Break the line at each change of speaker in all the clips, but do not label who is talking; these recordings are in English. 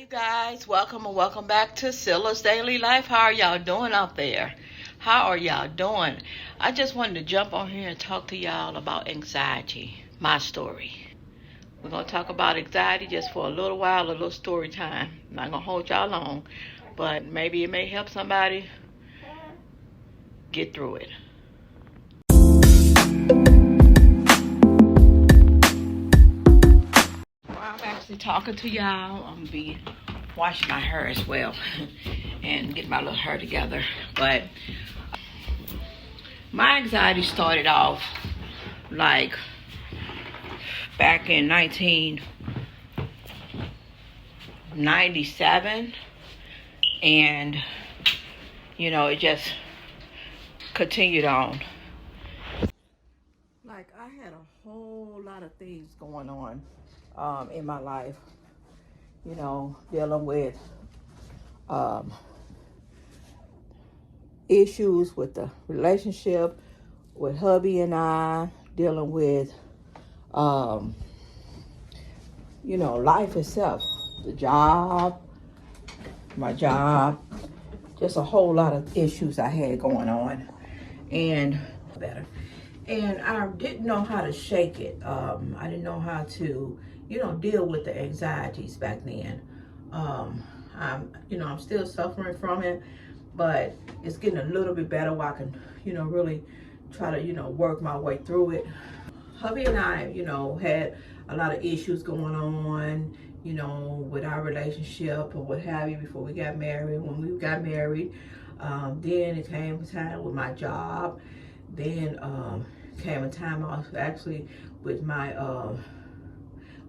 Guys, welcome and welcome back to SCILLA'S Daily Life. How are y'all doing out there? How are y'all doing? I just wanted to jump on here and talk to y'all about anxiety, my story. We're going to talk about anxiety just for a little while, a little story time. I'm not going to hold y'all long, but maybe it may help somebody get through it. While I'm actually talking to y'all, I'm going to be washing my hair as well and get my little hair together. But my anxiety started off like back in 1997, and it just continued on. Like, I had a whole lot of things going on in my life, dealing with issues with the relationship with hubby and I, dealing with life itself, my job, just a whole lot of issues I had going on, and I didn't know how to shake it. I didn't know how to deal with the anxieties back then. I'm still suffering from it, but it's getting a little bit better where I can, really try to, work my way through it. Hubby and I, had a lot of issues going on, with our relationship or what have you before we got married. When we got married, then it came a time with my job. Then came a time I was actually with my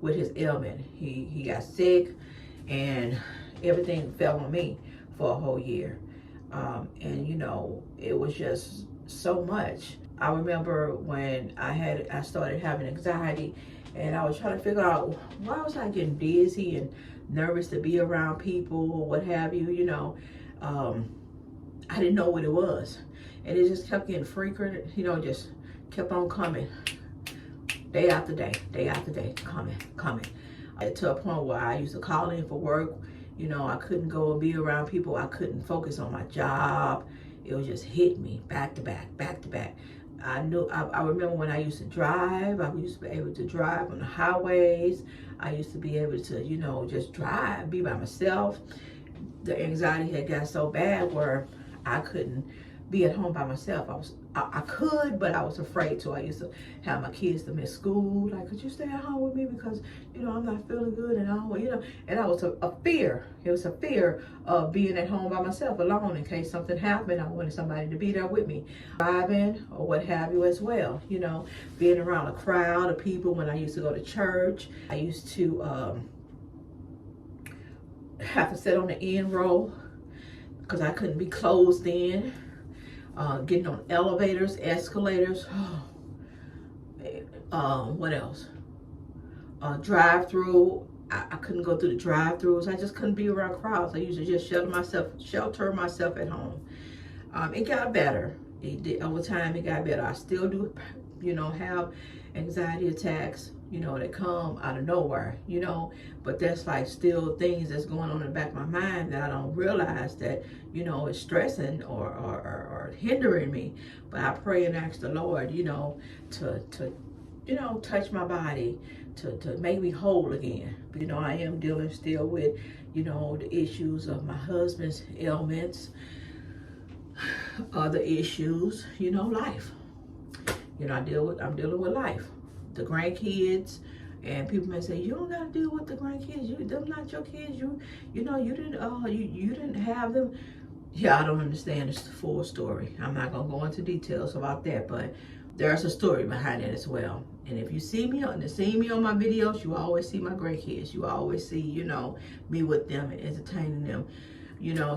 with his ailment. He got sick, and everything fell on me for a whole year. And it was just so much. I remember when I started having anxiety, and I was trying to figure out why was I getting dizzy and nervous to be around people or what have you. I didn't know what it was, and it just kept getting frequent. Just kept on coming, day after day, coming. To a point where I used to call in for work. I couldn't go and be around people. I couldn't focus on my job. It was just hit me back to back. I remember when I used to drive. I used to be able to drive on the highways. I used to be able to, just drive, be by myself. The anxiety had got so bad where I couldn't be at home by myself. I could, but I was afraid to. I used to have my kids to miss school. Like, could you stay at home with me because I'm not feeling good and all, And I was a fear. It was a fear of being at home by myself alone in case something happened. I wanted somebody to be there with me, driving or what have you as well. Being around a crowd of people when I used to go to church. I used to have to sit on the end row because I couldn't be closed in. Getting on elevators, escalators. What else? Drive-through. I couldn't go through the drive-throughs. I just couldn't be around crowds. I used to just shelter myself at home. It got better. It did, over time, it got better. I still do, have anxiety attacks, that come out of nowhere, but that's like still things that's going on in the back of my mind that I don't realize that, is stressing or hindering me. But I pray and ask the Lord, to touch my body, to make me whole again. But, I am dealing still with, the issues of my husband's ailments, other issues, life. I'm dealing with life. The grandkids, and people may say, you don't gotta deal with the grandkids. Them not your kids. You didn't have them. Yeah, I don't understand the full story. I'm not gonna go into details about that, but there's a story behind it as well. And if you see me on my videos, you always see my grandkids. You always see, me with them and entertaining them.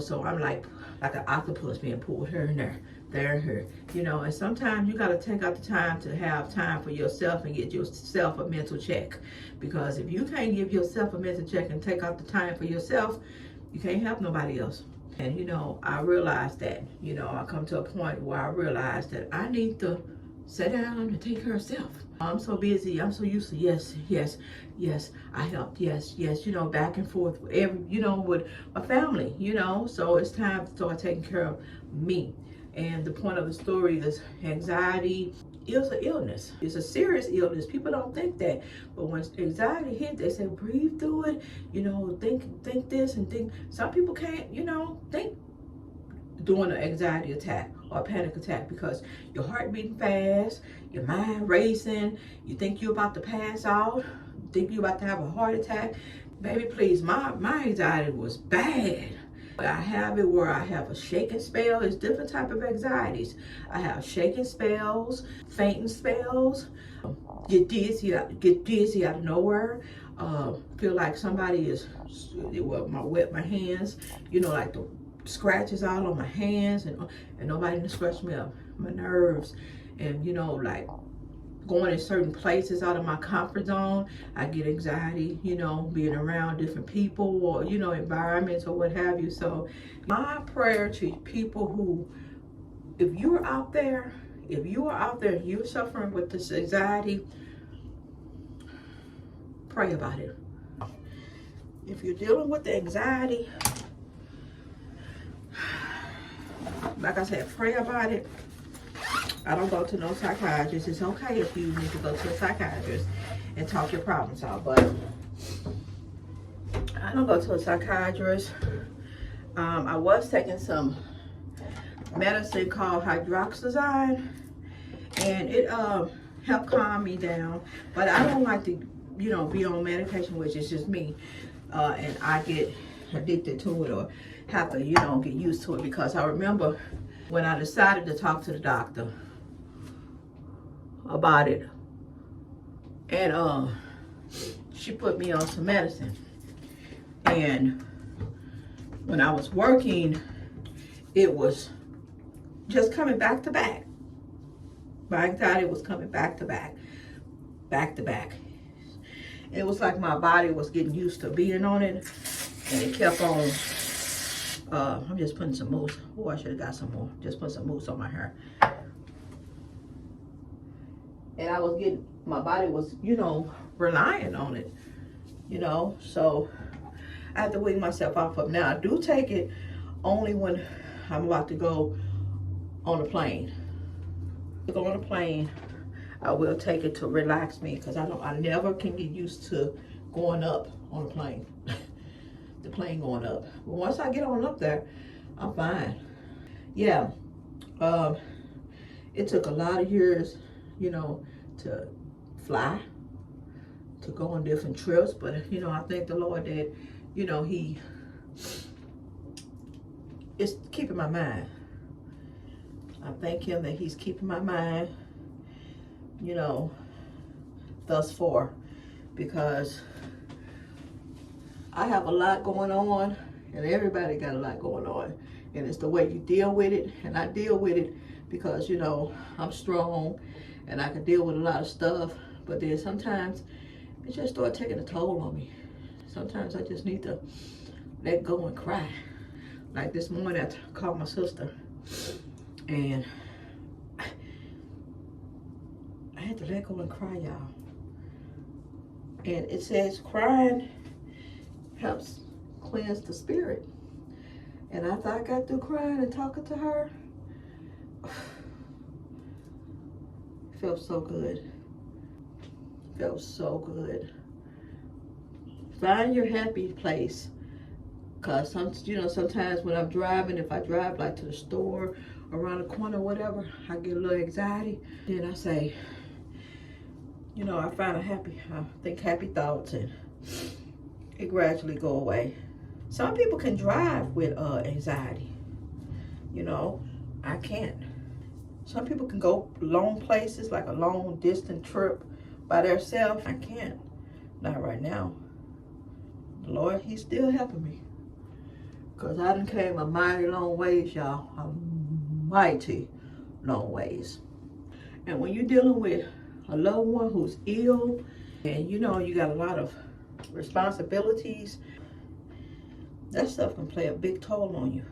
So I'm like an octopus being pulled here and there and here. And sometimes you gotta take out the time to have time for yourself and get yourself a mental check. Because if you can't give yourself a mental check and take out the time for yourself, you can't help nobody else. And I realized that, I come to a point where I realized that I need to sit down and take care of self. I'm so busy. I'm so used to yes, yes, yes. I helped. Yes, yes. You know, back and forth with with my family. So it's time to start taking care of me. And the point of the story is anxiety is an illness. It's a serious illness. People don't think that, but when anxiety hits, they say breathe through it. Think this and think. Some people can't. Think during an anxiety attack or a panic attack because your heart beating fast, your mind racing, you think you're about to pass out, you think you're about to have a heart attack. Baby, please, my anxiety was bad. I have it where I have a shaking spell. It's different type of anxieties. I have shaking spells, fainting spells, get dizzy out of nowhere. Feel like somebody is wet my hands, like the scratches all on my hands and nobody to scratch me up. My nerves and like going in certain places out of my comfort zone, I get anxiety, being around different people or environments or what have you. So my prayer to people who, if you are out there, you're suffering with this anxiety, pray about it. If you're dealing with the anxiety, like I said, pray about it. I don't go to no psychiatrist. It's okay if you need to go to a psychiatrist and talk your problems out, but I don't go to a psychiatrist. I was taking some medicine called hydroxyzine, and it helped calm me down, but I don't like to be on medication, which is just me, and I get addicted to it or have to get used to it, because I remember when I decided to talk to the doctor about it, and she put me on some medicine, and when I was working, it was just coming back to back. My anxiety was coming back to back. It was like my body was getting used to being on it, and it kept on. I'm just putting some mousse. Oh, I should have got some more. Just put some mousse on my hair. And I was my body was, relying on it, So I have to wean myself off of it. Now, I do take it only when I'm about to go on a plane. To go on a plane, I will take it to relax me, because I never can get used to going up on a plane. The plane going up. But once I get on up there, I'm fine. Yeah. It took a lot of years, to fly, to go on different trips. But, I thank the Lord that, He is keeping my mind. I thank Him that He's keeping my mind, thus far, because I have a lot going on, and everybody got a lot going on, and it's the way you deal with it. And I deal with it because I'm strong and I can deal with a lot of stuff, but then sometimes it just started taking a toll on me. Sometimes I just need to let go and cry. Like this morning, I called my sister, and I had to let go and cry, y'all. And it says crying helps cleanse the spirit. And after I got through crying and talking to her, it felt so good. Felt so good. Find your happy place. Cause sometimes when I'm driving, if I drive like to the store, around the corner, whatever, I get a little anxiety. Then I say, I find I think happy thoughts, and it gradually go away. Some people can drive with anxiety. I can't. Some people can go long places, like a long distant trip by themselves. I can't. Not right now. The Lord, He's still helping me. Because I done came a mighty long ways, y'all. A mighty long ways. And when you're dealing with a loved one who's ill, and you got a lot of responsibilities, that stuff can play a big toll on you.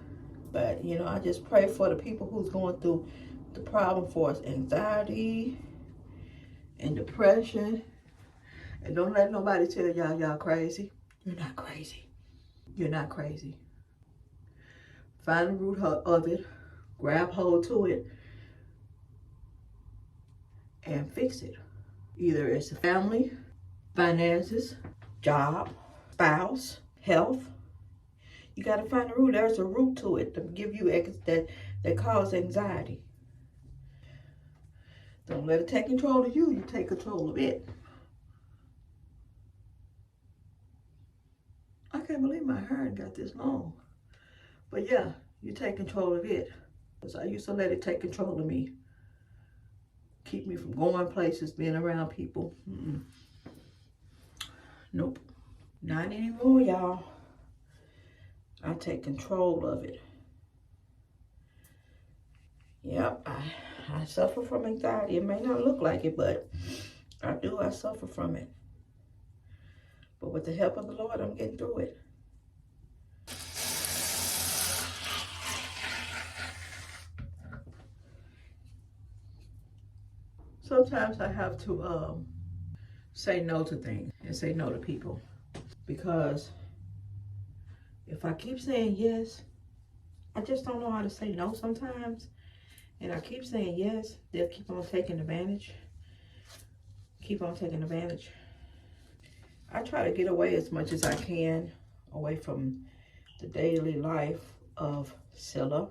But I just pray for the people who's going through the problem for us anxiety and depression. And don't let nobody tell y'all crazy. You're not crazy. You're not crazy. Find the root of it, grab hold to it, and fix it. Either it's family, finances, job, spouse, health. You got to find the root. There's a root to it to give you that cause anxiety. Don't let it take control of you. You take control of it. I can't believe my hair got this long. But yeah, you take control of it. Because I used to let it take control of me. Keep me from going places, being around people. Nope. Not anymore, y'all. I take control of it. Yep, I suffer from anxiety. It may not look like it, but I do. I suffer from it. But with the help of the Lord, I'm getting through it. Sometimes I have to say no to things and say no to people. Because if I keep saying yes, I just don't know how to say no sometimes. And I keep saying yes, they'll keep on taking advantage. Keep on taking advantage. I try to get away as much as I can, away from the daily life of Scylla.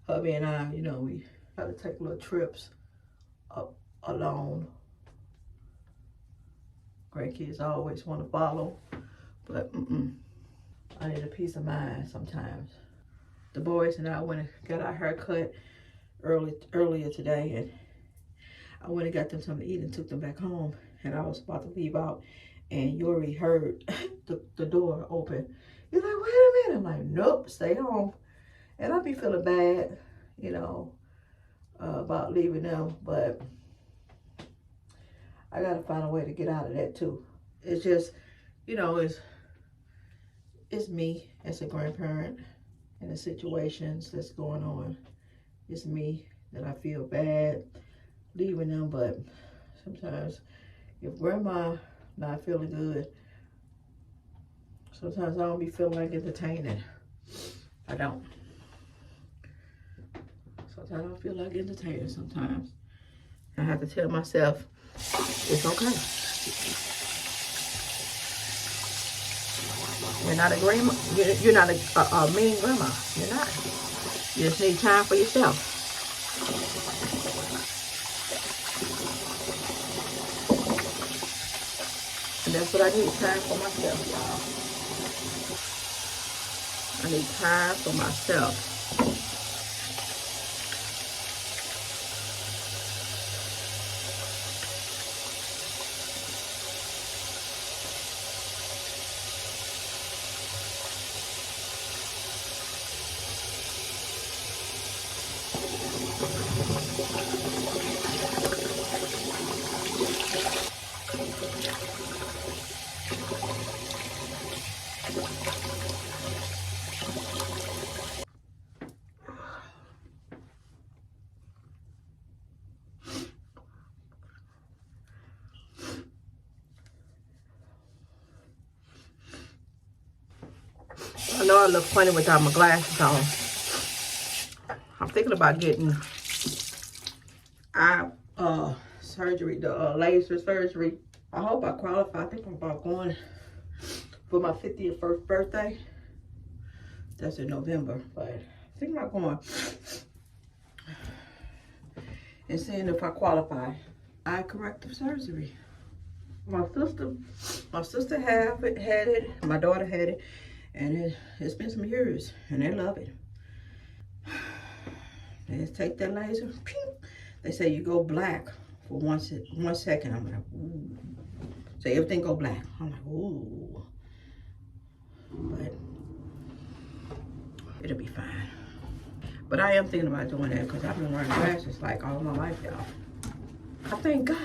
Hubby and I, you know, we try to take little trips up alone. Grandkids always want to follow, but I need a peace of mind sometimes. The boys and I went and got our hair cut earlier today, and I went and got them something to eat and took them back home. And I was about to leave out, and Yuri heard the door open. He's like, wait a minute. I'm like, nope, stay home. And I'd be feeling bad, you know, about leaving them. But I got to find a way to get out of that, too. It's just, you know, it's me as a grandparent and the situations that's going on. It's me that I feel bad leaving them, but sometimes if grandma not feeling good, sometimes I don't be feeling like entertaining. I don't. Sometimes I don't feel like entertaining sometimes. I have to tell myself, it's okay. You're not a grandma. You're not a mean grandma. You're not. You just need time for yourself. And that's what I need, time for myself, y'all. I need time for myself. I know I look funny without my glasses on. I'm thinking about getting eye surgery, the laser surgery. I hope I qualify. I think I'm about going for my 51st birthday. That's in November, but I think I'm going and seeing if I qualify. Eye corrective surgery. My sister had it. My daughter had it. And it's been some years, and they love it. They just take that laser, pew. They say you go black for 1 second. I'm like, ooh. Say everything go black. I'm like, ooh. But it'll be fine. But I am thinking about doing that because I've been wearing glasses like all my life, y'all. I thank God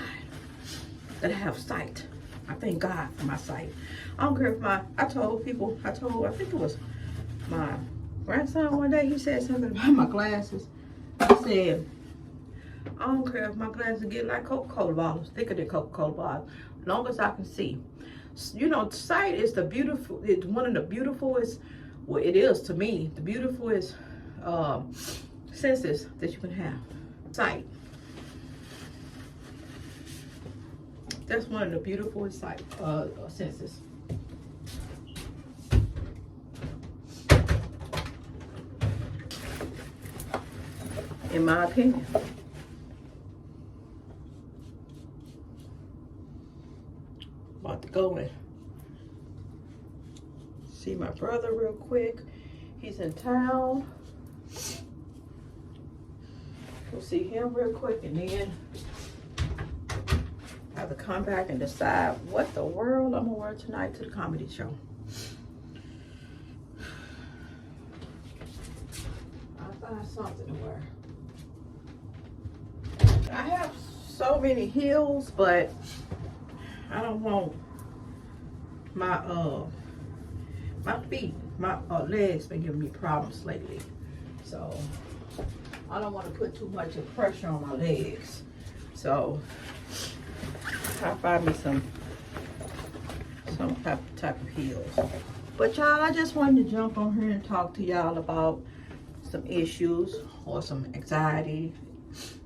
that I have sight. I thank God for my sight. I don't care if I told people, I think it was my grandson one day, he said something about my glasses. He said, I don't care if my glasses get like Coca-Cola bottles, thicker than Coca-Cola bottles, as long as I can see. You know, sight is it's one of the beautifulest, well, it is to me, the beautifulest senses that you can have. Sight. That's one of the beautifulest senses. In my opinion. About to go and see my brother real quick. He's in town. We'll see him real quick and then I have to come back and decide what the world I'm gonna wear tonight to the comedy show. I'll find something to wear. I have so many heels, but I don't want my my feet, my legs been giving me problems lately. So I don't want to put too much of pressure on my legs. So I'll find me some type of heels. But y'all, I just wanted to jump on here and talk to y'all about some issues or some anxiety.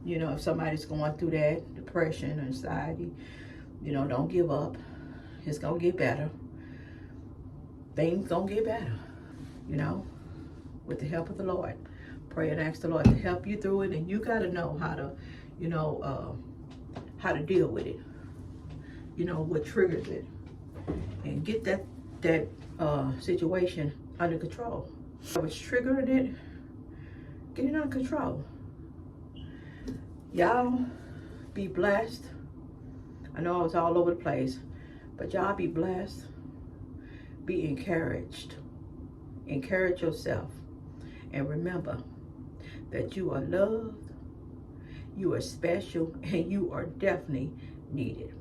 You know, if somebody's going through that, depression, anxiety, you know, don't give up. It's gonna get better. Things gonna get better, you know, with the help of the Lord. Pray and ask the Lord to help you through it, and you gotta know how to, you know, how to deal with it. You know, what triggers it, and get that situation under control. What's triggering it, get it under control. Y'all be blessed. I know I was all over the place, but y'all be blessed. Be encouraged. Encourage yourself. And remember that you are loved, you are special, and you are definitely needed.